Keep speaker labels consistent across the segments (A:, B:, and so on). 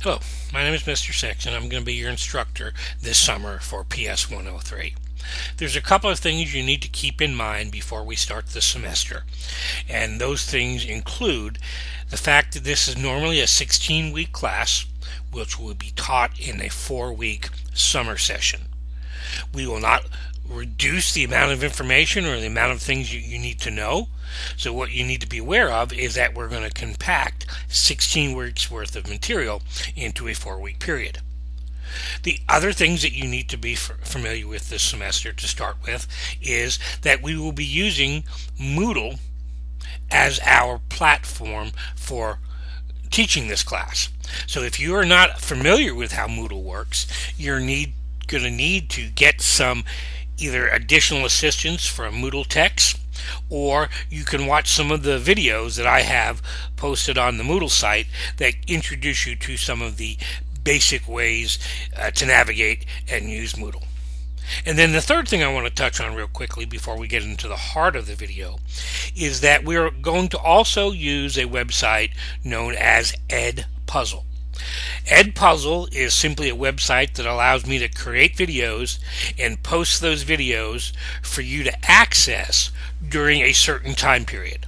A: Hello, my name is Mr. Six, and I'm going to be your instructor this summer for PS103. There's a couple of things you need to keep in mind before we start the semester, and those things include the fact that this is normally a 16-week class, which will be taught in a 4-week summer session. We will not reduce the amount of information or the amount of things you need to know. So what you need to be aware of is that we're going to compact 16 weeks worth of material into a 4-week period. The other things that you need to be familiar with this semester to start with is that we will be using Moodle as our platform for teaching this class. So if you are not familiar with how Moodle works, you're going to need to get some either additional assistance from Moodle Techs, or you can watch some of the videos that I have posted on the Moodle site that introduce you to some of the basic ways to navigate and use Moodle. And then the third thing I want to touch on real quickly before we get into the heart of the video is that we're going to also use a website known as Edpuzzle. Edpuzzle is simply a website that allows me to create videos and post those videos for you to access during a certain time period.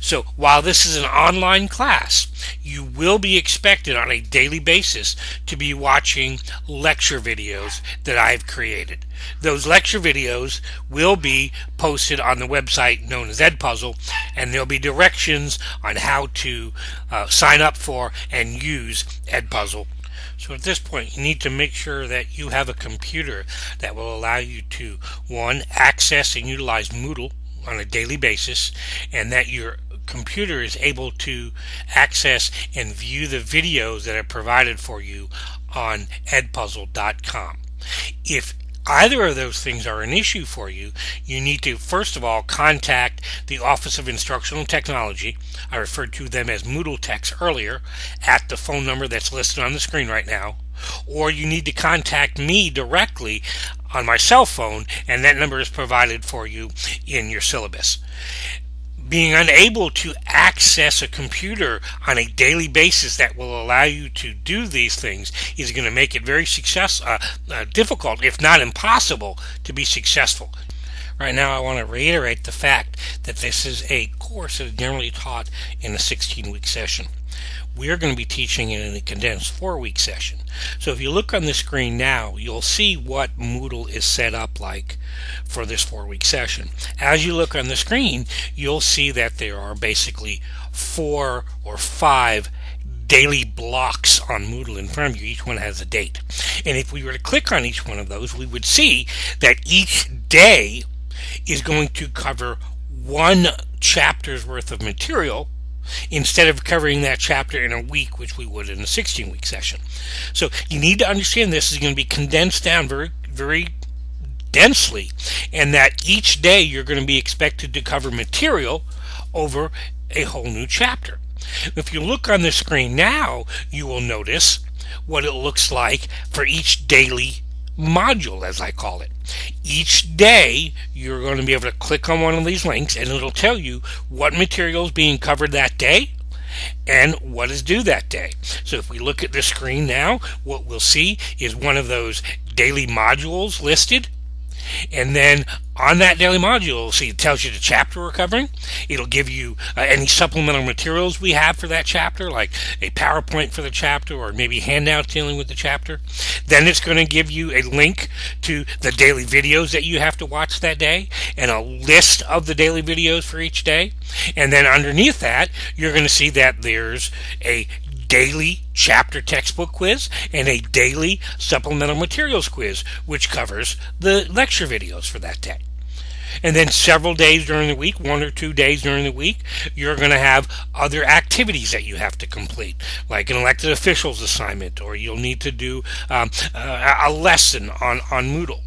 A: So while this is an online class, you will be expected on a daily basis to be watching lecture videos that I've created. Those lecture videos will be posted on the website known as Edpuzzle, and there'll be directions on how to sign up for and use Edpuzzle. So at this point, you need to make sure that you have a computer that will allow you to, one, access and utilize Moodle on a daily basis, and that your computer is able to access and view the videos that are provided for you on edpuzzle.com. If either of those things are an issue for you, you need to first of all contact the Office of Instructional Technology. I referred to them as Moodle Techs earlier at the phone number that's listed on the screen right now. Or you need to contact me directly on my cell phone, and that number is provided for you in your syllabus. Being unable to access a computer on a daily basis that will allow you to do these things is going to make it very difficult, if not impossible, to be successful. Right now, I want to reiterate the fact that this is a course that is generally taught in a 16-week session. We are going to be teaching it in a condensed 4-week session. So if you look on the screen now, you'll see what Moodle is set up like for this 4-week session. As you look on the screen, you'll see that there are basically 4 or 5 daily blocks on Moodle in front of you. Each one has a date. And if we were to click on each one of those, we would see that each day is going to cover 1 chapter's worth of material, instead of covering that chapter in a week, which we would in a 16-week session. So you need to understand this is going to be condensed down very, very densely, and that each day you're going to be expected to cover material over a whole new chapter. If you look on the screen now, you will notice what it looks like for each daily module, as I call it. Each day you're going to be able to click on one of these links, and it'll tell you what material is being covered that day and what is due that day. So if we look at the screen now, what we'll see is one of those daily modules listed. And then on that daily module, see, it tells you the chapter we're covering. It'll give you any supplemental materials we have for that chapter, like a PowerPoint for the chapter or maybe handouts dealing with the chapter. Then it's going to give you a link to the daily videos that you have to watch that day and a list of the daily videos for each day. And then underneath that, you're going to see that there's a daily chapter textbook quiz and a daily supplemental materials quiz, which covers the lecture videos for that day. And then several days during the week, 1 or 2 days during the week, you're going to have other activities that you have to complete, like an elected officials assignment, or you'll need to do a lesson on Moodle.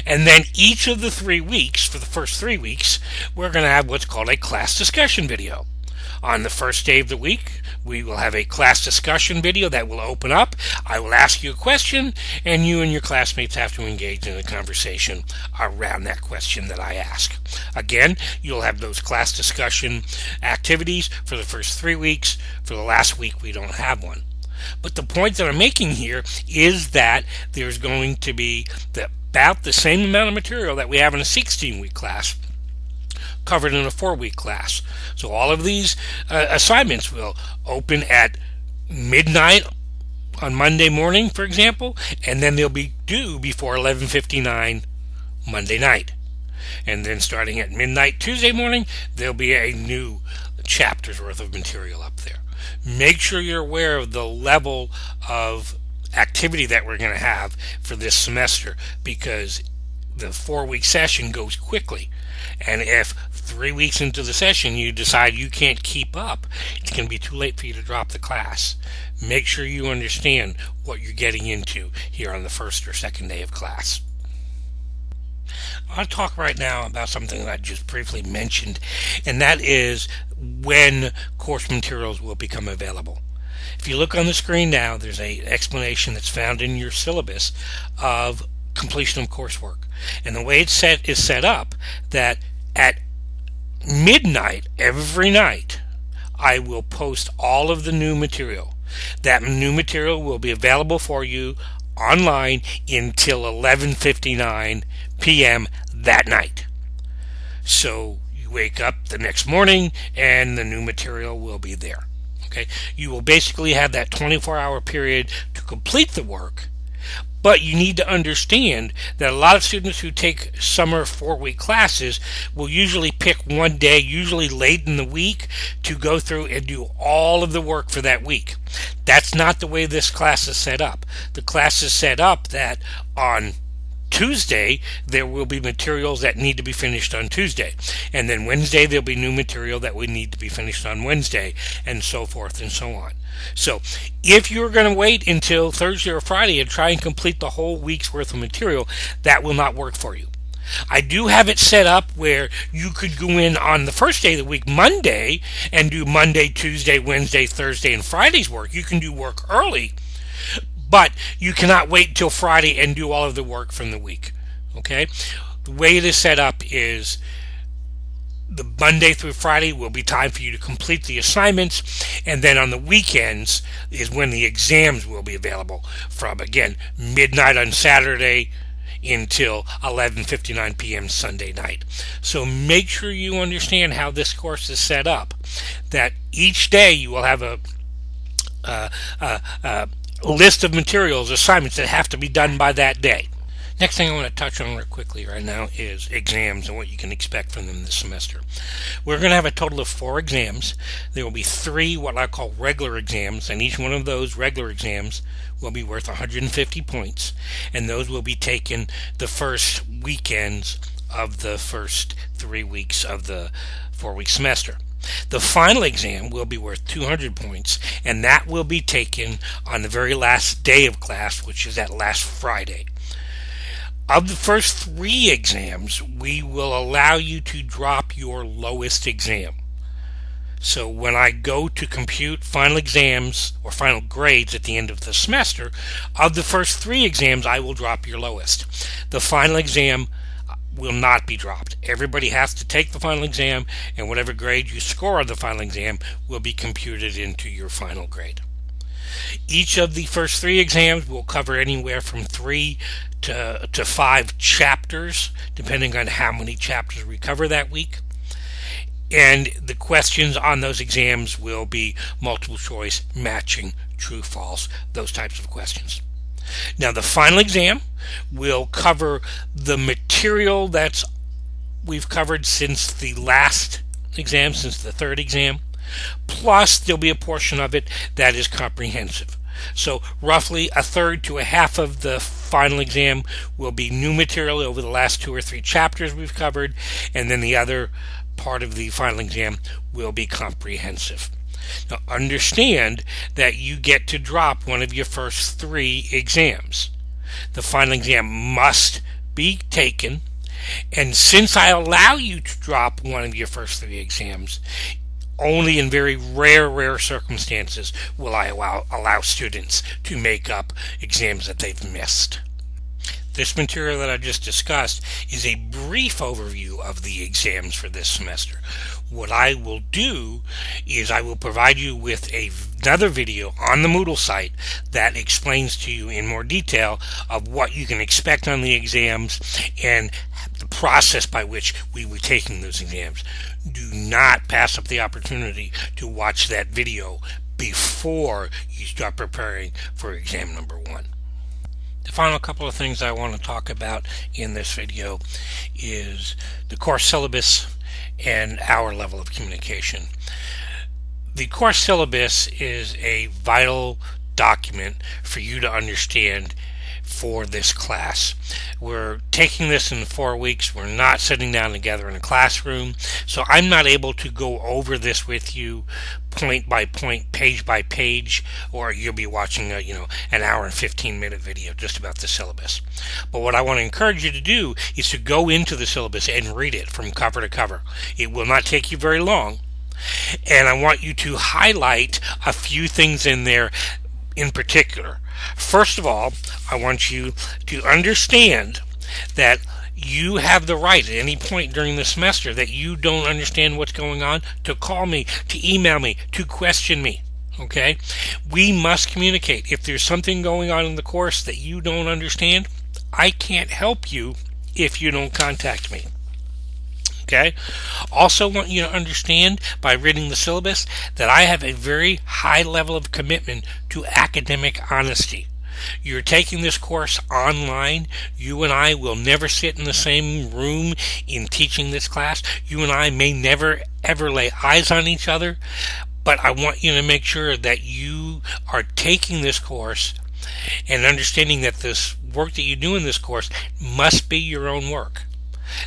A: And then each of the 3 weeks, for the first 3 weeks, we're going to have what's called a class discussion video. On the first day of the week, we will have a class discussion video that will open up. I will ask you a question, and you and your classmates have to engage in a conversation around that question that I ask. Again, you'll have those class discussion activities for the first 3 weeks. For the last week, we don't have one. But the point that I'm making here is that there's going to be about the same amount of material that we have in a 16-week class covered in a 4-week class. So all of these assignments will open at midnight on Monday morning, for example, and then they'll be due before 11:59 Monday night. And then starting at midnight Tuesday morning, there'll be a new chapter's worth of material up there. Make sure you're aware of the level of activity that we're going to have for this semester, because the 4-week session goes quickly. And if 3 weeks into the session you decide you can't keep up, it's going to be too late for you to drop the class. Make sure you understand what you're getting into here on the first or second day of class. I want to talk right now about something that I just briefly mentioned, and that is when course materials will become available. If you look on the screen now, there's an explanation that's found in your syllabus of completion of coursework. And the way it's is set up that at midnight every night, I will post all of the new material. That new material will be available for you online until 11:59 p.m. that night. So you wake up the next morning and the new material will be there. Okay, you will basically have that 24-hour period to complete the work. But you need to understand that a lot of students who take summer 4-week classes will usually pick one day, usually late in the week, to go through and do all of the work for that week. That's not the way this class is set up. The class is set up that on Tuesday there will be materials that need to be finished on Tuesday, and then Wednesday there'll be new material that would need to be finished on Wednesday, and so forth and so on. So if you're going to wait until Thursday or Friday and try and complete the whole week's worth of material, that will not work for you. I do have it set up where you could go in on the first day of the week, Monday, and do Monday, Tuesday, Wednesday, Thursday, and Friday's work. You can do work early, but you cannot wait until Friday and do all of the work from the week. Okay? The way it is set up is the Monday through Friday will be time for you to complete the assignments, and then on the weekends is when the exams will be available from, again, midnight on Saturday until 11:59 p.m. Sunday night. So make sure you understand how this course is set up, that each day you will have a list of materials, assignments that have to be done by that day. Next thing I want to touch on real quickly right now is exams and what you can expect from them this semester. We're going to have a total of 4 exams. There will be 3 what I call regular exams, and each one of those regular exams will be worth 150 points, and those will be taken the first weekends of the first 3 weeks of the 4-week semester. The final exam will be worth 200 points, and that will be taken on the very last day of class, which is that last Friday. Of the first 3 exams, we will allow you to drop your lowest exam. So when I go to compute final exams or final grades at the end of the semester, of the first 3 exams, I will drop your lowest. The final exam will not be dropped. Everybody has to take the final exam, and whatever grade you score on the final exam will be computed into your final grade. Each of the first 3 exams will cover anywhere from 3 to 5 chapters, depending on how many chapters we cover that week. And the questions on those exams will be multiple choice, matching, true, false, those types of questions. Now, the final exam will cover the material that's we've covered since the last exam, since the 3rd exam. Plus, there'll be a portion of it that is comprehensive. So roughly a third to a half of the final exam will be new material over the last 2 or 3 chapters we've covered, and then the other part of the final exam will be comprehensive. Now, understand that you get to drop one of your first 3 exams. The final exam must be taken, and since I allow you to drop one of your first 3 exams, only in very rare circumstances will I allow students to make up exams that they've missed. This material that I just discussed is a brief overview of the exams for this semester. what I will do is I will provide you with another video on the Moodle site that explains to you in more detail of what you can expect on the exams and the process by which we were taking those exams. Do not pass up the opportunity to watch that video before you start preparing for exam number 1. The final couple of things I want to talk about in this video is the course syllabus and our level of communication. The course syllabus is a vital document for you to understand for this class. We're taking this in 4 weeks. We're not sitting down together in a classroom, so I'm not able to go over this with you point by point, page by page, or you'll be watching an hour and 15-minute video just about the syllabus. But what I want to encourage you to do is to go into the syllabus and read it from cover to cover. It will not take you very long, and I want you to highlight a few things in there in particular. First of all, I want you to understand that you have the right at any point during the semester that you don't understand what's going on to call me, to email me, to question me. Okay? We must communicate. If there's something going on in the course that you don't understand, I can't help you if you don't contact me. Okay? Also want you to understand by reading the syllabus that I have a very high level of commitment to academic honesty. You're taking this course online. You and I will never sit in the same room in teaching this class. You and I may never ever lay eyes on each other, but I want you to make sure that you are taking this course and understanding that this work that you do in this course must be your own work.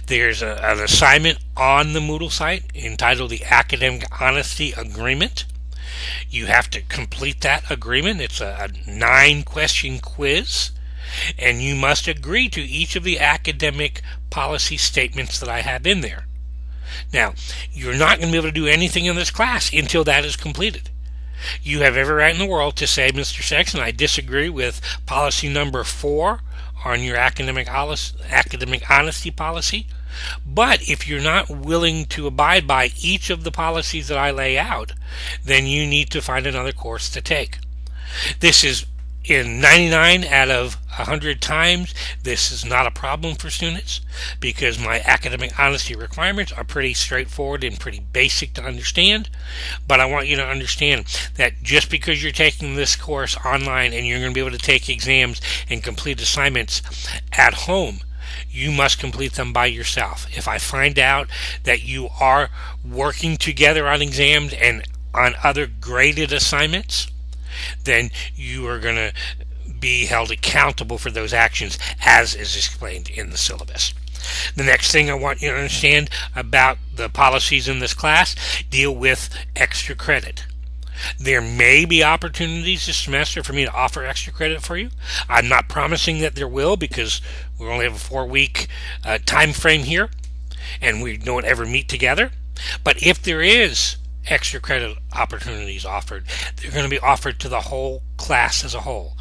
A: There's an assignment on the Moodle site entitled the Academic Honesty Agreement. You have to complete that agreement. It's a 9-question quiz, and you must agree to each of the academic policy statements that I have in there. Now, you're not going to be able to do anything in this class until that is completed. You have every right in the world to say, Mr. Sexton, I disagree with policy number 4 on your academic honesty policy. But if you're not willing to abide by each of the policies that I lay out, then you need to find another course to take. This is in 99 out of 100 times, this is not a problem for students because my academic honesty requirements are pretty straightforward and pretty basic to understand. But I want you to understand that just because you're taking this course online and you're going to be able to take exams and complete assignments at home, you must complete them by yourself. If I find out that you are working together on exams and on other graded assignments, then you are going to be held accountable for those actions as is explained in the syllabus. The next thing I want you to understand about the policies in this class deal with extra credit. There may be opportunities this semester for me to offer extra credit for you. I'm not promising that there will because we only have a 4-week time frame here and we don't ever meet together. But if there is extra credit opportunities offered, they're going to be offered to the whole class as a whole.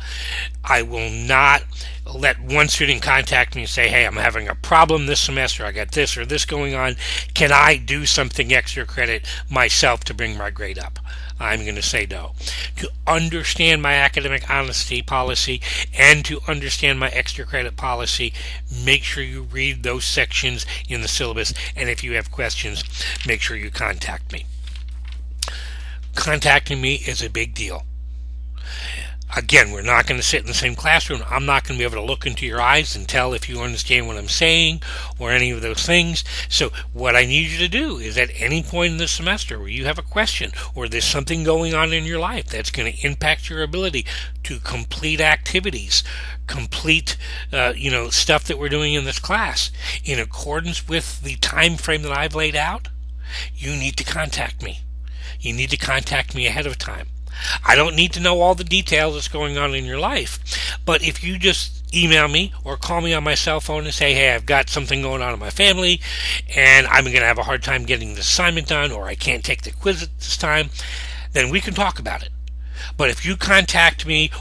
A: I will not let one student contact me and say, hey, I'm having a problem this semester, I got this or this going on, can I do something extra credit myself to bring my grade up? I'm going to say no. To understand my academic honesty policy and to understand my extra credit policy, make sure you read those sections in the syllabus, and if you have questions, make sure you contact me. Contacting me is a big deal. Again, we're not going to sit in the same classroom. I'm not going to be able to look into your eyes and tell if you understand what I'm saying or any of those things. So what I need you to do is at any point in the semester where you have a question or there's something going on in your life that's going to impact your ability to complete activities, complete stuff that we're doing in this class in accordance with the time frame that I've laid out, you need to contact me. You need to contact me ahead of time. I don't need to know all the details that's going on in your life, but if you just email me or call me on my cell phone and say, hey, I've got something going on in my family and I'm going to have a hard time getting this assignment done, or I can't take the quiz at this time, then we can talk about it. But if you contact me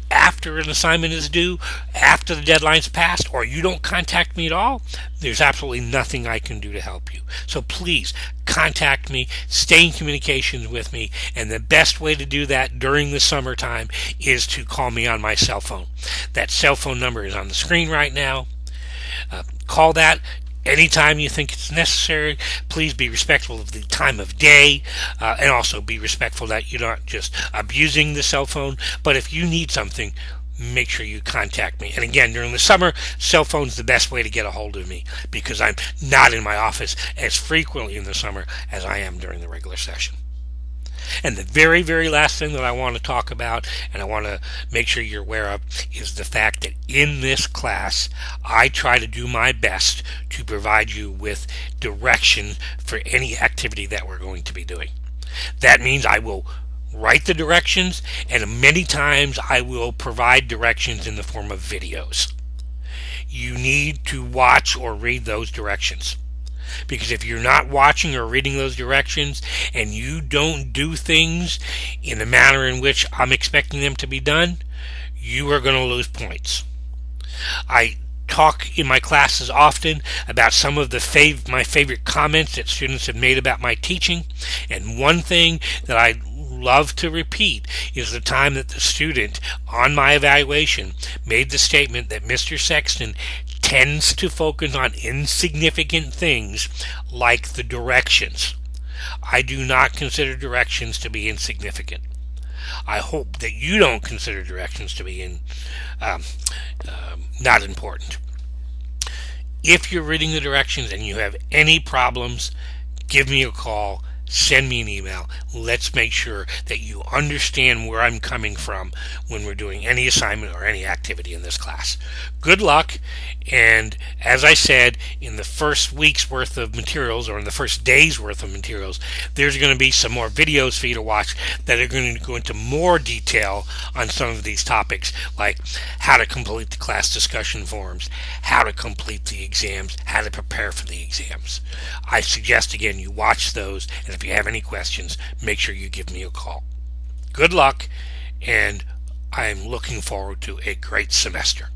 A: after an assignment is due, after the deadline's passed, or you don't contact me at all, there's absolutely nothing I can do to help you. So please contact me, stay in communications with me, and the best way to do that during the summertime is to call me on my cell phone. That cell phone number is on the screen right now. Call that anytime you think it's necessary. Please be respectful of the time of day, and also be respectful that you're not just abusing the cell phone. But if you need something, make sure you contact me. And again, during the summer, cell phone's the best way to get a hold of me because I'm not in my office as frequently in the summer as I am during the regular session. And the very, very last thing that I want to talk about, and I want to make sure you're aware of, is the fact that in this class, I try to do my best to provide you with direction for any activity that we're going to be doing. That means I will write the directions, and many times I will provide directions in the form of videos. You need to watch or read those directions. Because if you're not watching or reading those directions and you don't do things in the manner in which I'm expecting them to be done, you are going to lose points. I talk in my classes often about some of my favorite comments that students have made about my teaching, and one thing that I love to repeat is the time that the student on my evaluation made the statement that Mr. Sexton tends to focus on insignificant things like the directions. I do not consider directions to be insignificant. I hope that you don't consider directions to be not important. If you're reading the directions and you have any problems, give me a call. Send me an email. Let's make sure that you understand where I'm coming from when we're doing any assignment or any activity in this class. Good luck, and as I said, in the first week's worth of materials, or in the first day's worth of materials, there's going to be some more videos for you to watch that are going to go into more detail on some of these topics, like how to complete the class discussion forums, how to complete the exams, how to prepare for the exams. I suggest, again, you watch those, and if you have any questions, make sure you give me a call. Good luck, and I'm looking forward to a great semester.